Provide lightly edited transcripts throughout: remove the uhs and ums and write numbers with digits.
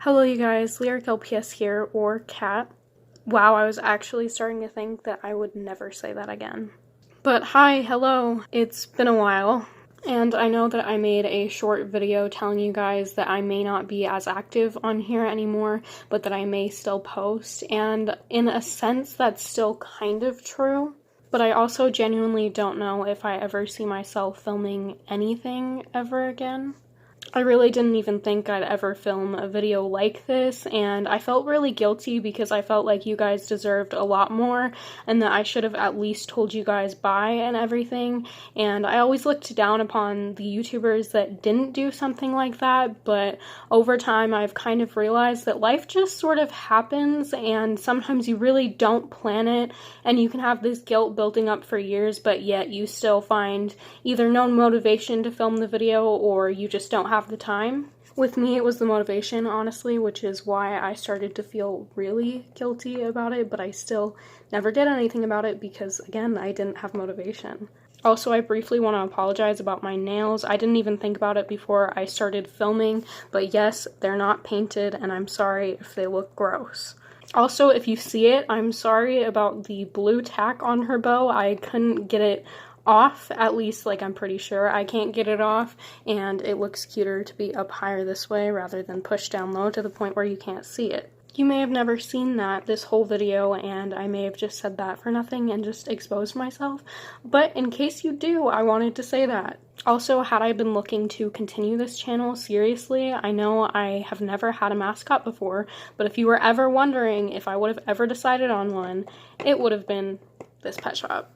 Hello you guys, Lyric LPS here, or Cat. Wow, I was actually starting to think that I would never say that again. But hi, hello, it's been a while, and I know that I made a short video telling you guys that I may not be as active on here anymore, but that I may still post, and in a sense that's still kind of true. But I also genuinely don't know if I ever see myself filming anything ever again. I really didn't even think I'd ever film a video like this, and I felt really guilty because I felt like you guys deserved a lot more and that I should have at least told you guys bye and everything. And I always looked down upon the YouTubers that didn't do something like that, but over time I've kind of realized that life just sort of happens and sometimes you really don't plan it and you can have this guilt building up for years, but yet you still find either no motivation to film the video or you just don't have the time. With me, it was the motivation, honestly, which is why I started to feel really guilty about it, but I still never did anything about it because, again, I didn't have motivation. Also, I briefly want to apologize about my nails. I didn't even think about it before I started filming, but yes, they're not painted, and I'm sorry if they look gross. Also, if you see it, I'm sorry about the blue tack on her bow. I couldn't get it off, at least, like, I'm pretty sure I can't get it off, and it looks cuter to be up higher this way rather than pushed down low to the point where you can't see it. You may have never seen that this whole video, and I may have just said that for nothing and just exposed myself, but in case you do, I wanted to say that. Also, had I been looking to continue this channel seriously, I know I have never had a mascot before, but if you were ever wondering if I would have ever decided on one, it would have been this pet shop.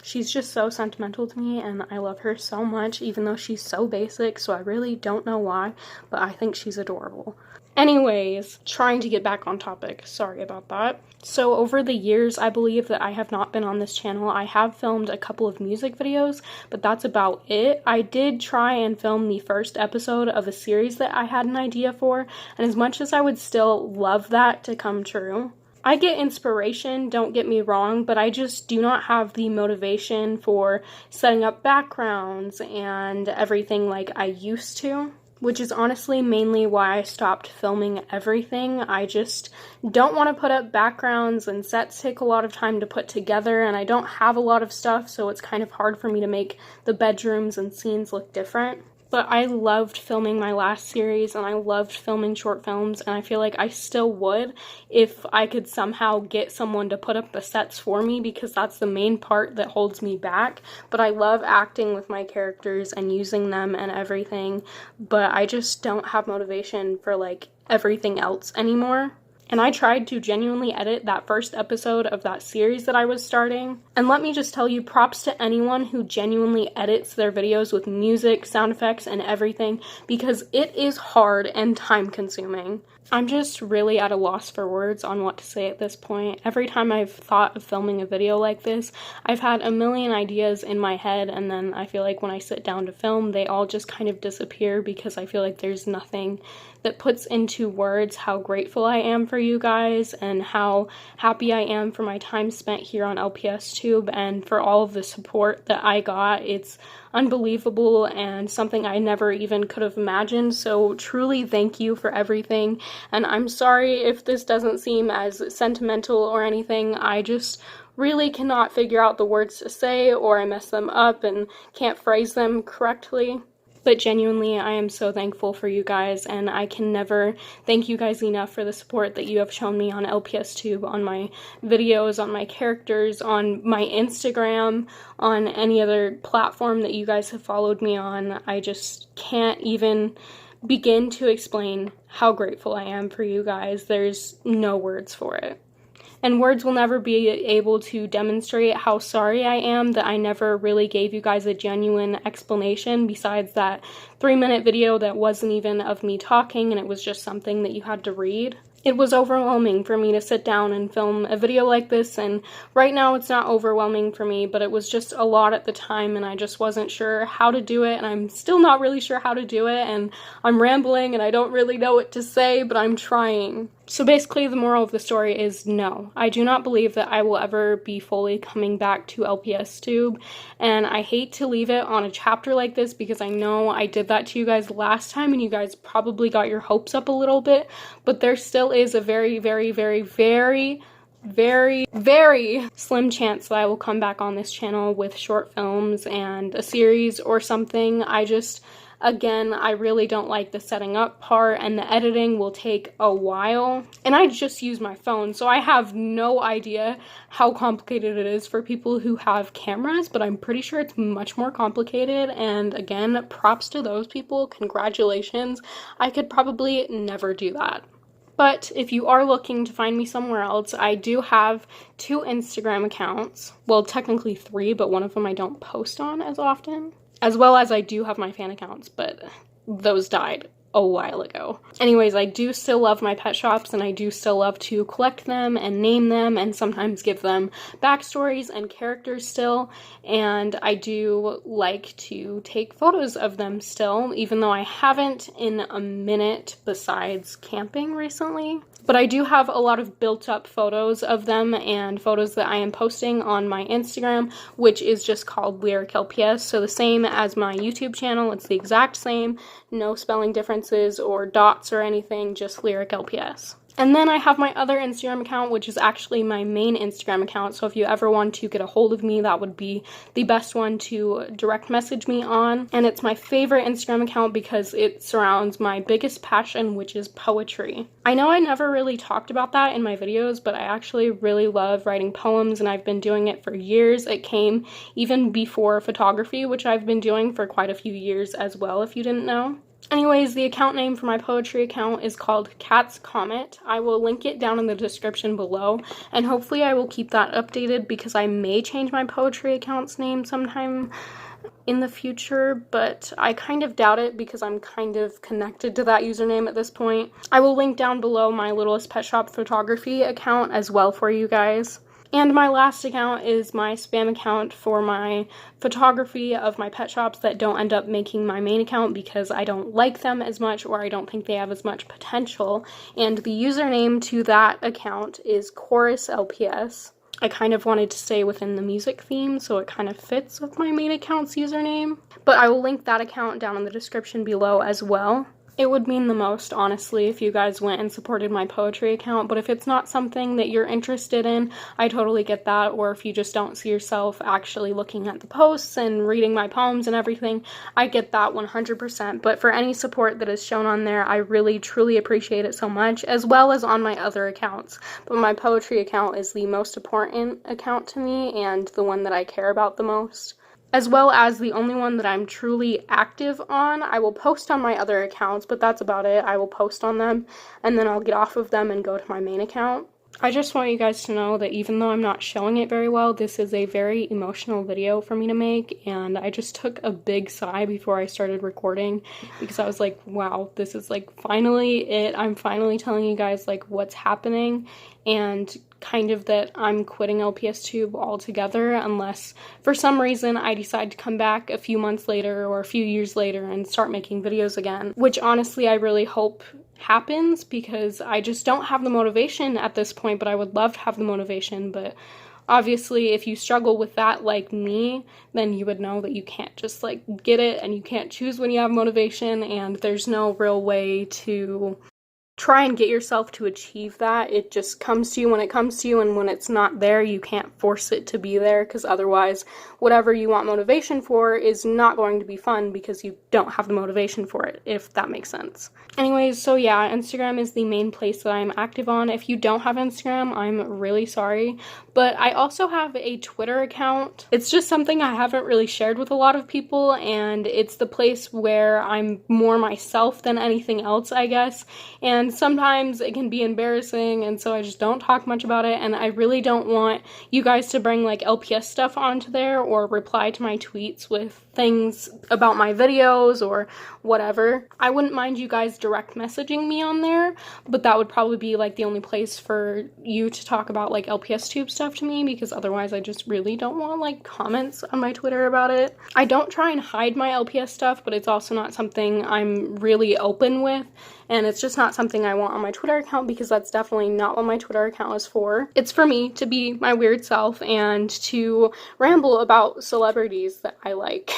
She's just so sentimental to me, and I love her so much, even though she's so basic, so I really don't know why, but I think she's adorable. Anyways, trying to get back on topic, sorry about that. So over the years, I believe that I have not been on this channel. I have filmed a couple of music videos, but that's about it. I did try and film the first episode of a series that I had an idea for, and as much as I would still love that to come true, I get inspiration, don't get me wrong, but I just do not have the motivation for setting up backgrounds and everything like I used to, which is honestly mainly why I stopped filming everything. I just don't want to put up backgrounds, and sets take a lot of time to put together, and I don't have a lot of stuff, so it's kind of hard for me to make the bedrooms and scenes look different. But I loved filming my last series, and I loved filming short films, and I feel like I still would if I could somehow get someone to put up the sets for me, because that's the main part that holds me back. But I love acting with my characters and using them and everything, but I just don't have motivation for, like, everything else anymore. And I tried to genuinely edit that first episode of that series that I was starting. And let me just tell you, props to anyone who genuinely edits their videos with music, sound effects, and everything, because it is hard and time consuming. I'm just really at a loss for words on what to say at this point. Every time I've thought of filming a video like this, I've had a million ideas in my head, and then I feel like when I sit down to film, they all just kind of disappear because I feel like there's nothing that puts into words how grateful I am for you guys and how happy I am for my time spent here on LPS Tube and for all of the support that I got. It's unbelievable and something I never even could have imagined, so truly thank you for everything. And I'm sorry if this doesn't seem as sentimental or anything. I just really cannot figure out the words to say, or I mess them up and can't phrase them correctly. But genuinely, I am so thankful for you guys, and I can never thank you guys enough for the support that you have shown me on LPS Tube, on my videos, on my characters, on my Instagram, on any other platform that you guys have followed me on. I just can't even begin to explain how grateful I am for you guys. There's no words for it. And words will never be able to demonstrate how sorry I am that I never really gave you guys a genuine explanation besides that 3-minute video that wasn't even of me talking and it was just something that you had to read. It was overwhelming for me to sit down and film a video like this, and right now it's not overwhelming for me, but it was just a lot at the time and I just wasn't sure how to do it, and I'm still not really sure how to do it, and I'm rambling and I don't really know what to say, but I'm trying. So basically, the moral of the story is no. I do not believe that I will ever be fully coming back to LPS Tube, and I hate to leave it on a chapter like this because I know I did that to you guys last time and you guys probably got your hopes up a little bit, but there still is a very, very, very, very, very, very slim chance that I will come back on this channel with short films and a series or something. Again, I really don't like the setting up part, and the editing will take a while. And I just use my phone, so I have no idea how complicated it is for people who have cameras, but I'm pretty sure it's much more complicated. And again, props to those people. Congratulations. I could probably never do that. But if you are looking to find me somewhere else, I do have 2 Instagram accounts. Well, technically 3, but one of them I don't post on as often. As well as I do have my fan accounts, but those died a while ago. Anyways, I do still love my pet shops, and I do still love to collect them and name them and sometimes give them backstories and characters still, and I do like to take photos of them still, even though I haven't in a minute besides camping recently. But I do have a lot of built-up photos of them and photos that I am posting on my Instagram, which is just called Lyric LPS. So the same as my YouTube channel, it's the exact same, no spelling differences or dots or anything, just Lyric LPS. And then I have my other Instagram account, which is actually my main Instagram account, so if you ever want to get a hold of me, that would be the best one to direct message me on. And it's my favorite Instagram account because it surrounds my biggest passion, which is poetry. I know I never really talked about that in my videos, but I actually really love writing poems, and I've been doing it for years. It came even before photography, which I've been doing for quite a few years as well, if you didn't know. Anyways, the account name for my poetry account is called Cat's Comet. I will link it down in the description below, and hopefully I will keep that updated because I may change my poetry account's name sometime in the future, but I kind of doubt it because I'm kind of connected to that username at this point. I will link down below my Littlest Pet Shop photography account as well for you guys. And my last account is my spam account for my photography of my pet shops that don't end up making my main account because I don't like them as much or I don't think they have as much potential. And the username to that account is Chorus LPS. I kind of wanted to stay within the music theme, so it kind of fits with my main account's username. But I will link that account down in the description below as well. It would mean the most, honestly, if you guys went and supported my poetry account, but if it's not something that you're interested in, I totally get that, or if you just don't see yourself actually looking at the posts and reading my poems and everything, I get that 100%, but for any support that is shown on there, I really, truly appreciate it so much, as well as on my other accounts, but my poetry account is the most important account to me, and the one that I care about the most. As well as the only one that I'm truly active on. I will post on my other accounts, but that's about it. I will post on them, and then I'll get off of them and go to my main account. I just want you guys to know that even though I'm not showing it very well, this is a very emotional video for me to make, and I just took a big sigh before I started recording because I was like, wow, this is like finally it. I'm finally telling you guys like what's happening, and kind of that I'm quitting LPS Tube altogether unless for some reason I decide to come back a few months later or a few years later and start making videos again, which honestly I really hope happens because I just don't have the motivation at this point, but I would love to have the motivation. But obviously if you struggle with that like me, then you would know that you can't just like get it and you can't choose when you have motivation, and there's no real way to try and get yourself to achieve that. It just comes to you when it comes to you, and when it's not there, you can't force it to be there, because otherwise whatever you want motivation for is not going to be fun because you don't have the motivation for it, if that makes sense. Anyways, so yeah, Instagram is the main place that I'm active on. If you don't have Instagram, I'm really sorry, but I also have a Twitter account. It's just something I haven't really shared with a lot of people, and it's the place where I'm more myself than anything else, I guess, and sometimes it can be embarrassing, and so I just don't talk much about it, and I really don't want you guys to bring like LPS stuff onto there or reply to my tweets with things about my videos or whatever. I wouldn't mind you guys direct messaging me on there, but that would probably be like the only place for you to talk about like LPS Tube stuff to me, because otherwise I just really don't want like comments on my Twitter about it. I don't try and hide my LPS stuff, but it's also not something I'm really open with, and it's just not something anything I want on my Twitter account, because that's definitely not what my Twitter account is for. It's for me to be my weird self and to ramble about celebrities that I like,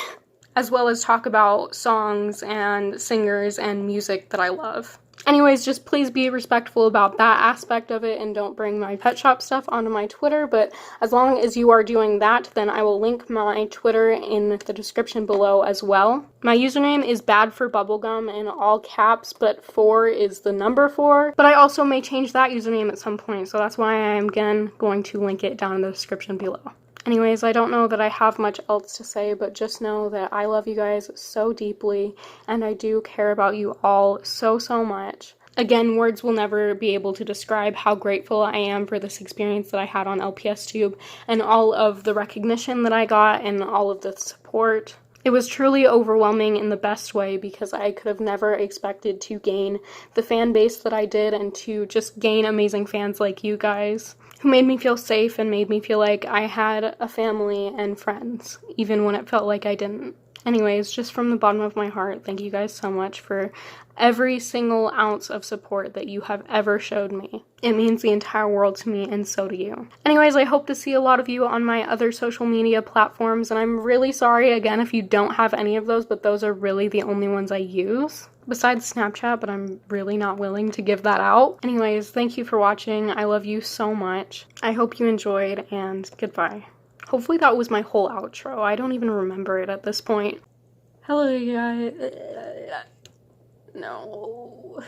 as well as talk about songs and singers and music that I love. Anyways, just please be respectful about that aspect of it and don't bring my pet shop stuff onto my Twitter, but as long as you are doing that, then I will link my Twitter in the description below as well. My username is badforbubblegum in all caps, but 4 is the number 4, but I also may change that username at some point, so that's why I am again going to link it down in the description below. Anyways, I don't know that I have much else to say, but just know that I love you guys so deeply, and I do care about you all so, so much. Again, words will never be able to describe how grateful I am for this experience that I had on LPS Tube, and all of the recognition that I got, and all of the support. It was truly overwhelming in the best way, because I could have never expected to gain the fan base that I did, and to just gain amazing fans like you guys, who made me feel safe and made me feel like I had a family and friends, even when it felt like I didn't. Anyways, just from the bottom of my heart, thank you guys so much for every single ounce of support that you have ever showed me. It means the entire world to me, and so do you. Anyways, I hope to see a lot of you on my other social media platforms, and I'm really sorry again if you don't have any of those, but those are really the only ones I use. Besides Snapchat, but I'm really not willing to give that out. Anyways, thank you for watching. I love you so much. I hope you enjoyed, and goodbye. Hopefully that was my whole outro. I don't even remember it at this point. Hello, you guys. No.